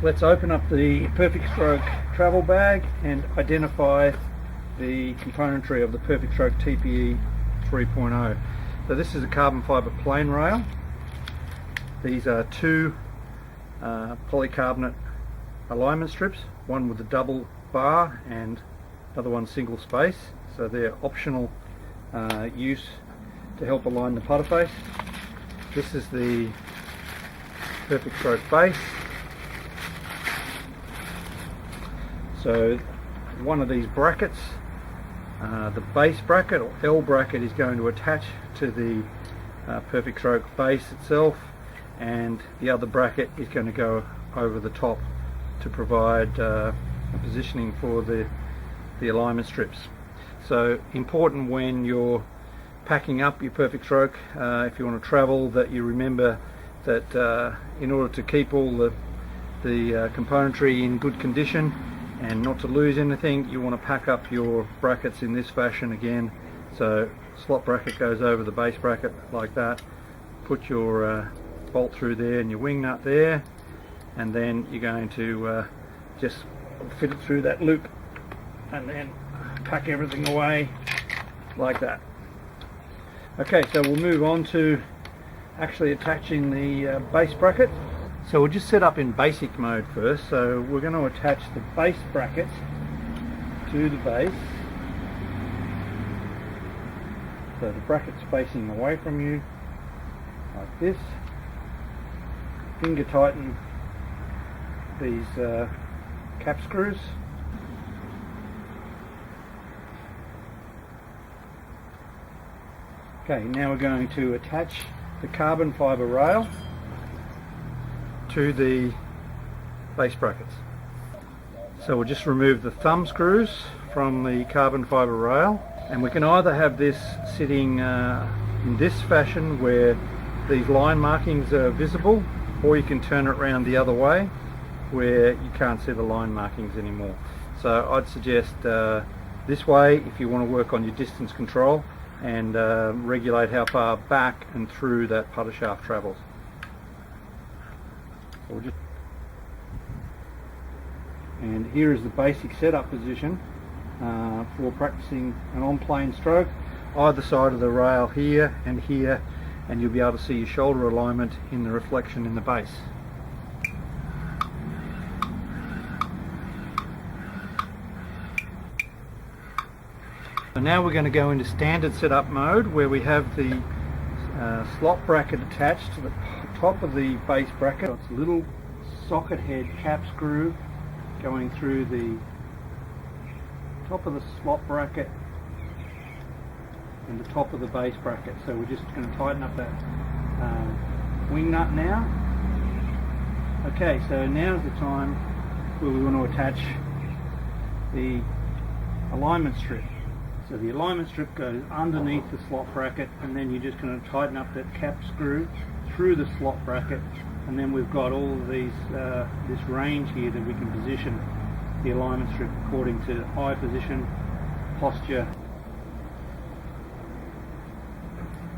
Let's open up the Perfectstroke travel bag and identify the componentry of the Perfectstroke Tpe 3.0. So this is a carbon fibre plane rail. These are two polycarbonate alignment strips, one with a double bar and another one single space. So they're optional use to help align the putter face. This is the Perfectstroke base. So one of these brackets, the base bracket or L bracket, is going to attach to the Perfectstroke base itself, and the other bracket is going to go over the top to provide a positioning for the alignment strips. So important when you're packing up your Perfectstroke, if you want to travel, that you remember that in order to keep all the componentry in good condition and not to lose anything, you want to pack up your brackets in this fashion again. So slot bracket goes over the base bracket like that. Put your bolt through there and your wing nut there, and then you're going to just fit it through that loop and then pack everything away like that. Okay, so we'll move on to actually attaching the base bracket. So we'll just set up in basic mode first. So we're going to attach the base bracket to the base. So the bracket's facing away from you like this. Finger tighten these cap screws. Okay, now we're going to attach the carbon fibre rail to the base brackets. So we'll just remove the thumb screws from the carbon fibre rail, and we can either have this sitting in this fashion where these line markings are visible, or you can turn it around the other way where you can't see the line markings anymore. So I'd suggest this way if you want to work on your distance control and regulate how far back and through that putter shaft travels. And here is the basic setup position for practicing an on-plane stroke. Either side of the rail, here and here, and you'll be able to see your shoulder alignment in the reflection in the base. So now we're going to go into standard setup mode, where we have the slot bracket attached to the top of the base bracket. It's a little socket head cap screw going through the top of the slot bracket and the top of the base bracket. So we're just going to tighten up that wing nut now. Okay, so now's the time where we want to attach the alignment strip. So the alignment strip goes underneath the slot bracket, and then you're just going to tighten up that cap screw through the slot bracket, and then we've got all of these this range here that we can position the alignment strip according to eye position, posture.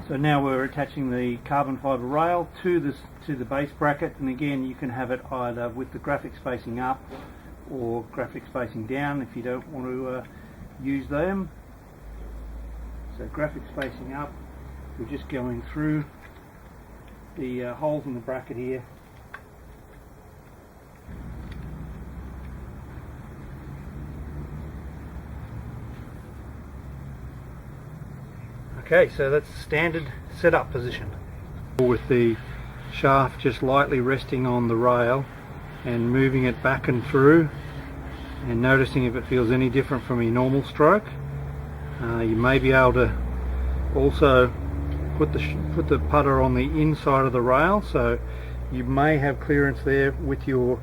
So now we're attaching the carbon fibre rail to the base bracket, and again you can have it either with the graphics facing up or graphics facing down if you don't want to use them. So graphics facing up, we're just going through the holes in the bracket here. Okay, so that's the standard setup position, with the shaft just lightly resting on the rail and moving it back and through, and noticing if it feels any different from your normal stroke. You may be able to also put the putter on the inside of the rail, so you may have clearance there with your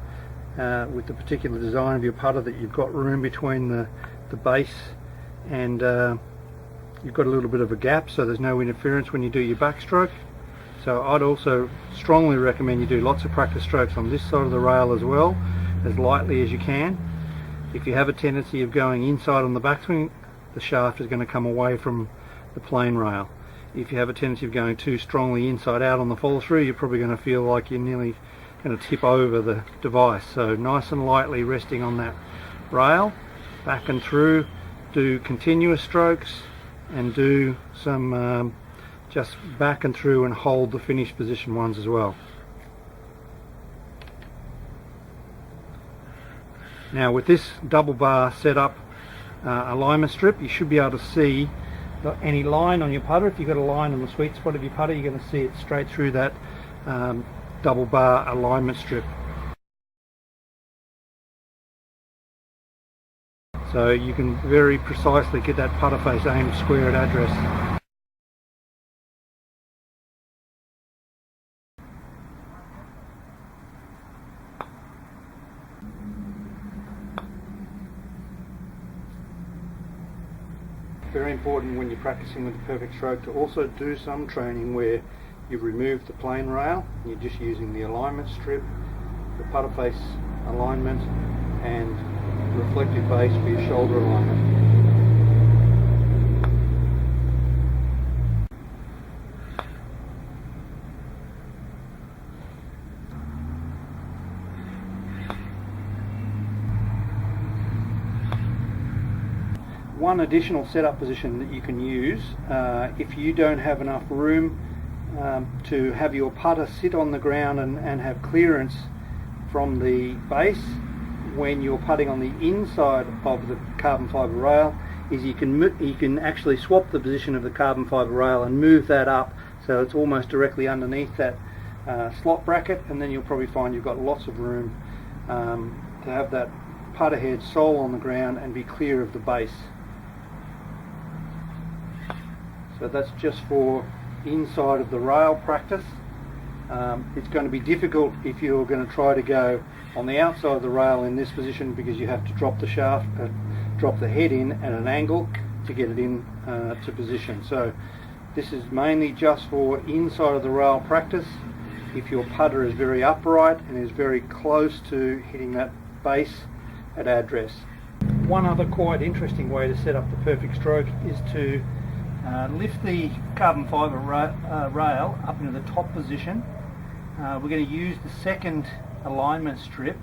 with the particular design of your putter, that you've got room between the base and you've got a little bit of a gap, so there's no interference when you do your backstroke. So I'd also strongly recommend you do lots of practice strokes on this side of the rail as well, as lightly as you can. If you have a tendency of going inside on the backswing, the shaft is going to come away from the plane rail. If you have a tendency of going too strongly inside out on the follow through, you're probably going to feel like you're nearly going to tip over the device. So nice and lightly resting on that rail, back and through, do continuous strokes and do some just back and through and hold the finished position ones as well. Now with this double bar setup alignment strip, you should be able to see any line on your putter. If you've got a line on the sweet spot of your putter, you're going to see it straight through that double bar alignment strip. So you can very precisely get that putter face aimed square at address. Very important when you're practicing with the perfect stroke to also do some training where you remove the plain rail, you're just using the alignment strip, the putter face alignment and reflective base for your shoulder alignment. One additional setup position that you can use if you don't have enough room to have your putter sit on the ground and have clearance from the base when you're putting on the inside of the carbon fibre rail, is you can actually swap the position of the carbon fibre rail and move that up so it's almost directly underneath that slot bracket, and then you'll probably find you've got lots of room to have that putter head sole on the ground and be clear of the base. So that's just for inside of the rail practice. It's going to be difficult if you're going to try to go on the outside of the rail in this position, because you have to drop the shaft, drop the head in at an angle to get it in to position. So this is mainly just for inside of the rail practice. If your putter is very upright and is very close to hitting that base at address. One other quite interesting way to set up the perfect stroke is to lift the carbon fibre rail up into the top position. We're going to use the second alignment strip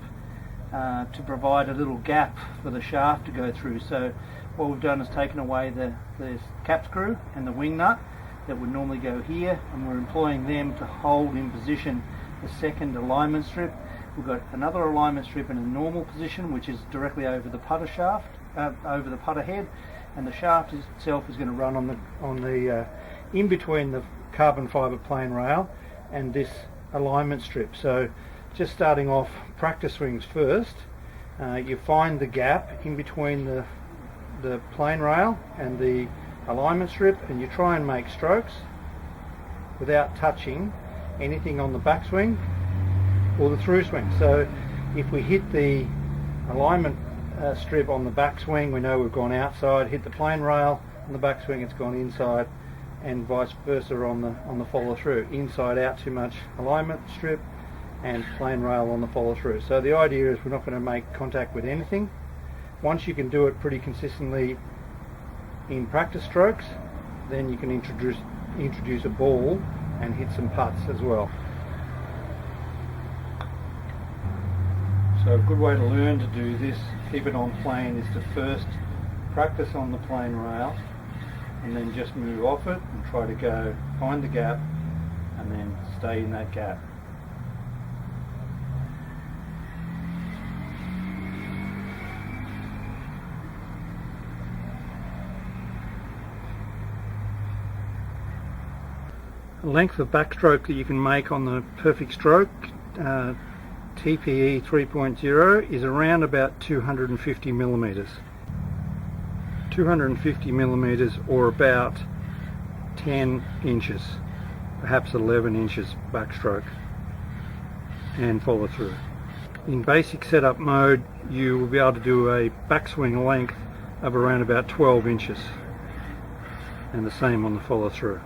to provide a little gap for the shaft to go through. So what we've done is taken away the cap screw and the wing nut that would normally go here, and we're employing them to hold in position the second alignment strip. We've got another alignment strip in a normal position, which is directly over the putter shaft, over the putter head, and the shaft itself is going to run on the in between the carbon fibre plain rail and this alignment strip. So just starting off practice swings first, you find the gap in between the plain rail and the alignment strip, and you try and make strokes without touching anything on the backswing or the through swing. So if we hit the alignment strip on the backswing, we know we've gone outside. Hit the plain rail on the backswing, it's gone inside, and vice versa on the follow through. Inside out too much alignment strip and plain rail on the follow through. So the idea is we're not going to make contact with anything. Once you can do it pretty consistently in practice strokes, then you can introduce a ball and hit some putts as well. So a good way to learn to do this, keep it on plane, is to first practice on the plane rail and then just move off it and try to go find the gap and then stay in that gap. The length of backstroke that you can make on the perfect stroke Tpe 3.0 is around about 250 millimeters. 250 millimeters, or about 10 inches, perhaps 11 inches backstroke and follow through. In basic setup mode, you will be able to do a backswing length of around about 12 inches, and the same on the follow through.